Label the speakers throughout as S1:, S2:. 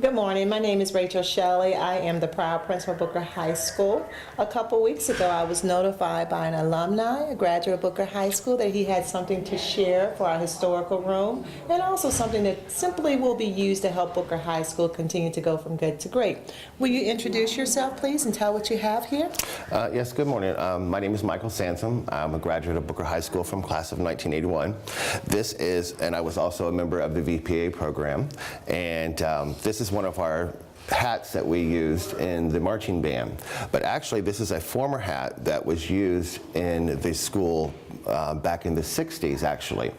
S1: Good morning. My name is Rachel Shelley. I am the proud principal of Booker High School. A couple weeks ago, I was notified by an alumni, a graduate of Booker High School, that he had something to share for our historical room, and also something that simply will be used to help Booker High School continue to go from good to great. Will you introduce yourself, please, and tell what you have here?
S2: Yes, good morning. My name is Michael Sansom. I'm a graduate of Booker High School from class of 1981. This is, and I was also a member of the VPA program, and this is one of our hats that we used in the marching band. But actually, this is a former hat that was used in the school back in the 60s, actually.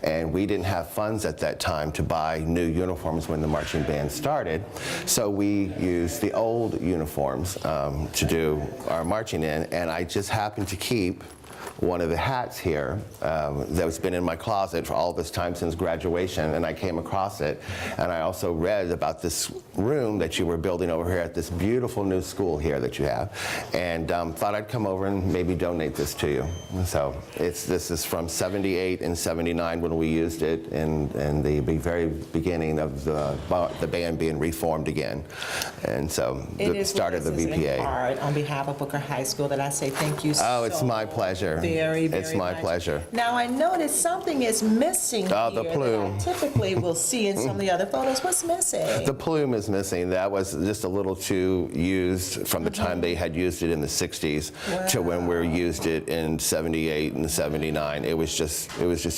S2: And we didn't have funds at that time to buy new uniforms when the marching band started. So we used the old uniforms to do our marching in. And I just happened to keep one of the hats here that's been in my closet for all this time since graduation, and I came across it. And I also read about this room that you were building over here at this beautiful new school here that you have, and thought I'd come over and maybe donate this to you. So this is from 78 and 79 when we used it in the very beginning of the band being reformed again. And so the start of the VPA.
S1: On behalf of Booker High School, that I say thank you
S2: Oh, it's my pleasure.
S1: Very
S2: it's my
S1: much.
S2: Pleasure.
S1: Now I noticed something is missing here
S2: the plume.
S1: that I typically will see in some of the other photos. What's missing?
S2: The plume is missing. That was just a little too used from the time they had used it in the 60s to when we used it in 78 and 79. It was just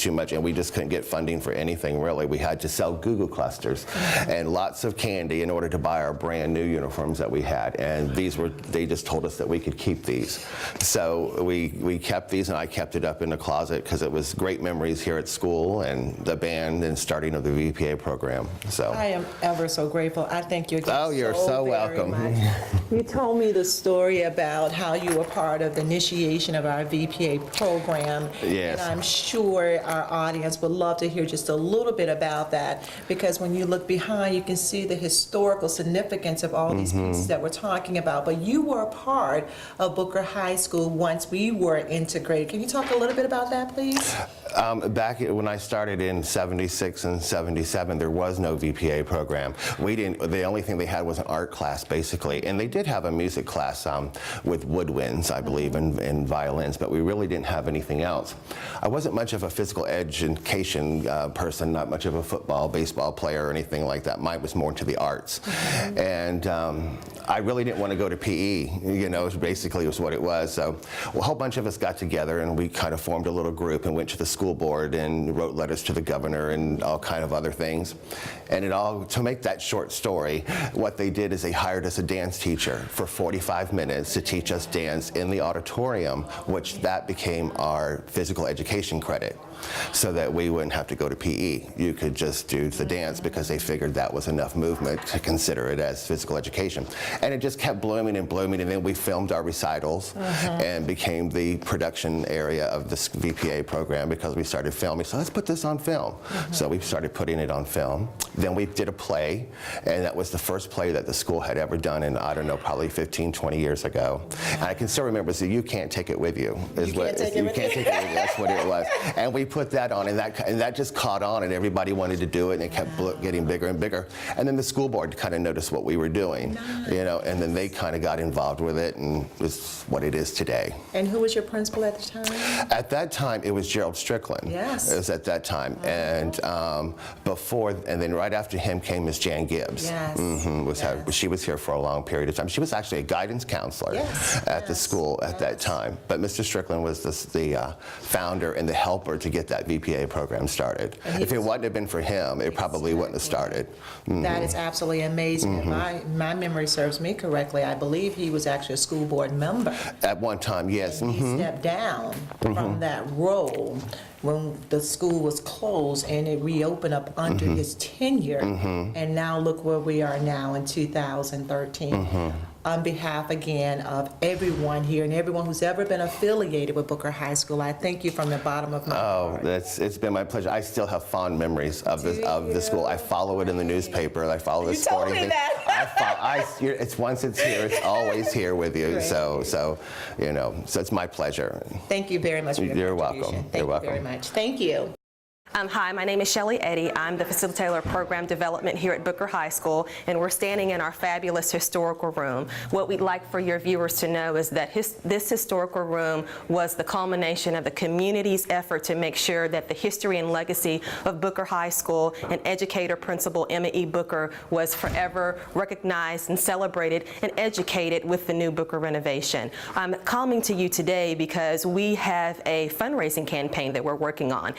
S2: too much, and we just couldn't get funding for anything really. We had to sell Google clusters and lots of candy in order to buy our brand new uniforms that we had, and they just told us that we could keep these. So we kept these, and I kept it up in the closet because it was great memories here at school and the band and starting of the VPA program. So
S1: I am ever so grateful. I thank you again.
S2: Oh, you're so welcome.
S1: Much. You told me the story about how you were part of the initiation of our VPA program.
S2: Yes.
S1: And I'm sure our audience would love to hear just a little bit about that, because when you look behind, you can see the historical significance of all these pieces that we're talking about. But you were a part of Booker High School once we were integrated. Can you talk a little bit about that, please?
S2: Back when I started in 76 and 77, there was no VPA program. The only thing they had was an art class, basically. And they did have a music class with woodwinds, I believe, and violins, but we really didn't have anything else. I wasn't much of a physical education person, not much of a football, baseball player or anything like that. Mine was more into the arts. And I really didn't want to go to PE, basically was what it was. So a whole bunch of us got together, and we kind of formed a little group and went to the school board and wrote letters to the governor and all kind of other things. And to make that short story, what they did is they hired us a dance teacher for 45 minutes to teach us dance in the auditorium, which that became our physical education credit, so that we wouldn't have to go to PE. You could just do the dance because they figured that was enough movement to consider it as physical education. And it just kept blooming and blooming, and then we filmed our recitals and became the production area of this VPA program because we started filming. So let's put this on film. So we started putting it on film. Then we did a play, and that was the first play that the school had ever done in, I don't know, probably 15, 20 years ago. And I can still remember, so you can't take it with you.
S1: You can't take it with you.
S2: That's what it was. And we put that on, and that just caught on, and everybody wanted to do it, and it kept getting bigger and bigger. And then the school board kind of noticed what we were doing, and then they kind of got involved with it, and it's what it is today.
S1: And who was your principal at the time?
S2: At that time, it was Gerald Strickland.
S1: Yes.
S2: It was at that time. And and then right after him came Miss Jan Gibbs.
S1: Yes.
S2: She was here for a long period of time. She was actually a guidance counselor at the school at that time. But Mr. Strickland was the founder and the helper to get that VPA program started. If it wouldn't have been for him, it probably wouldn't have started.
S1: That is absolutely amazing. If my memory serves me correctly, I believe he was actually a school board member.
S2: At one time, yes.
S1: And he stepped down from that role when the school was closed and it reopened up under his tenure. And now look where we are now in 2013. On behalf again of everyone here and everyone who's ever been affiliated with Booker High School, I thank you from the bottom of my heart.
S2: It's been my pleasure. I still have fond memories of the school. I follow it in the newspaper. I follow the sporting thing. It's once it's here, it's always here with you. So it's my pleasure.
S1: Thank you very much for your
S2: You're
S1: contribution.
S2: welcome.
S1: Thank you very much. Thank you.
S3: Hi, my name is Shelley Eddy. I'm the facilitator of program development here at Booker High School, and we're standing in our fabulous historical room. What we'd like for your viewers to know is that this historical room was the culmination of the community's effort to make sure that the history and legacy of Booker High School and educator principal Emma E. Booker was forever recognized and celebrated and educated with the new Booker renovation. I'm coming to you today because we have a fundraising campaign that we're working on.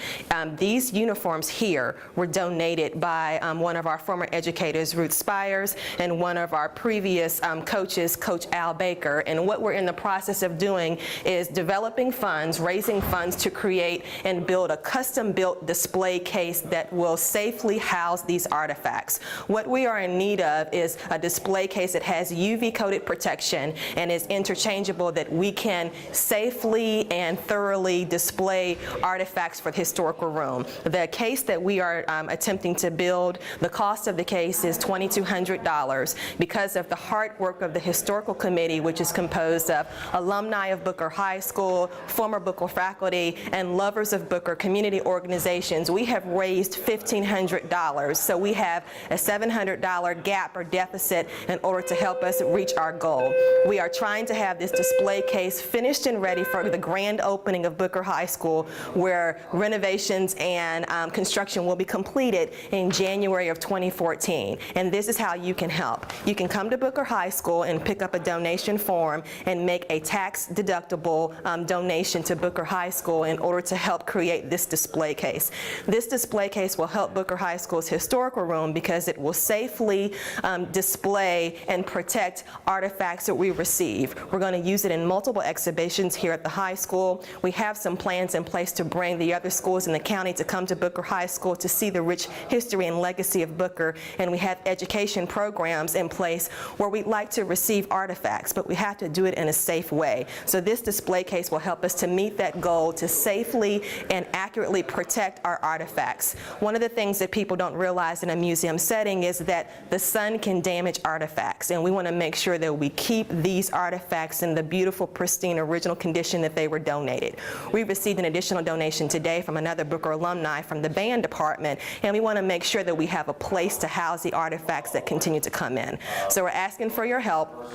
S3: These uniforms here were donated by one of our former educators, Ruth Spires, and one of our previous coaches, Coach Al Baker. And what we're in the process of doing is developing funds, raising funds to create and build a custom-built display case that will safely house these artifacts. What we are in need of is a display case that has UV-coated protection and is interchangeable, that we can safely and thoroughly display artifacts for the historical room. The case that we are attempting to build, the cost of the case is $2,200 because of the hard work of the historical committee, which is composed of alumni of Booker High School, former Booker faculty, and lovers of Booker community organizations. We have raised $1,500, so we have a $700 gap or deficit in order to help us reach our goal. We are trying to have this display case finished and ready for the grand opening of Booker High School, where renovations and construction will be completed in January of 2014. And this is how you can help. You can come to Booker High School and pick up a donation form and make a tax-deductible donation to Booker High School in order to help create this display case. This display case will help Booker High School's historical room because it will safely display and protect artifacts that we receive. We're going to use it in multiple exhibitions here at the high school. We have some plans in place to bring the other schools in the county to come to Booker High School to see the rich history and legacy of Booker, and we have education programs in place where we'd like to receive artifacts, but we have to do it in a safe way. So this display case will help us to meet that goal, to safely and accurately protect our artifacts. One of the things that people don't realize in a museum setting is that the sun can damage artifacts, and we want to make sure that we keep these artifacts in the beautiful, pristine, original condition that they were donated. We received an additional donation today from another Booker alumni from the band department, and we want to make sure that we have a place to house the artifacts that continue to come in. So we're asking for your help.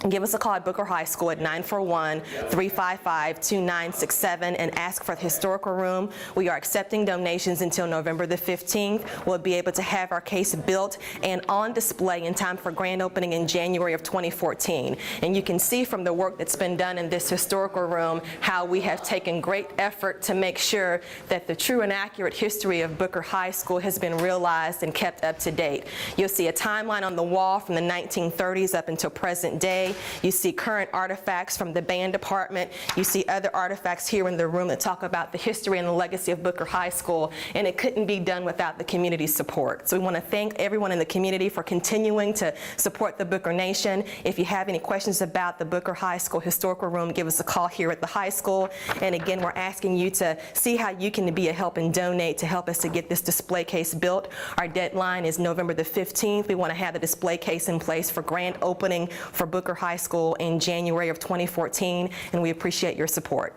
S3: Give us a call at Booker High School at 941-355-2967 and ask for the historical room. We are accepting donations until November the 15th. We'll be able to have our case built and on display in time for grand opening in January of 2014. And you can see from the work that's been done in this historical room how we have taken great effort to make sure that the true and accurate history of Booker High School has been realized and kept up to date. You'll see a timeline on the wall from the 1930s up until present day. You see current artifacts from the band department. You see other artifacts here in the room that talk about the history and the legacy of Booker High School, and it couldn't be done without the community's support. So we want to thank everyone in the community for continuing to support the Booker Nation. If you have any questions about the Booker High School historical room, give us a call here at the high school. And again, we're asking you to see how you can be a help and donate to help us to get this display case built. Our deadline is November the 15th. We want to have the display case in place for grand opening for Booker High School in January of 2014, and we appreciate your support.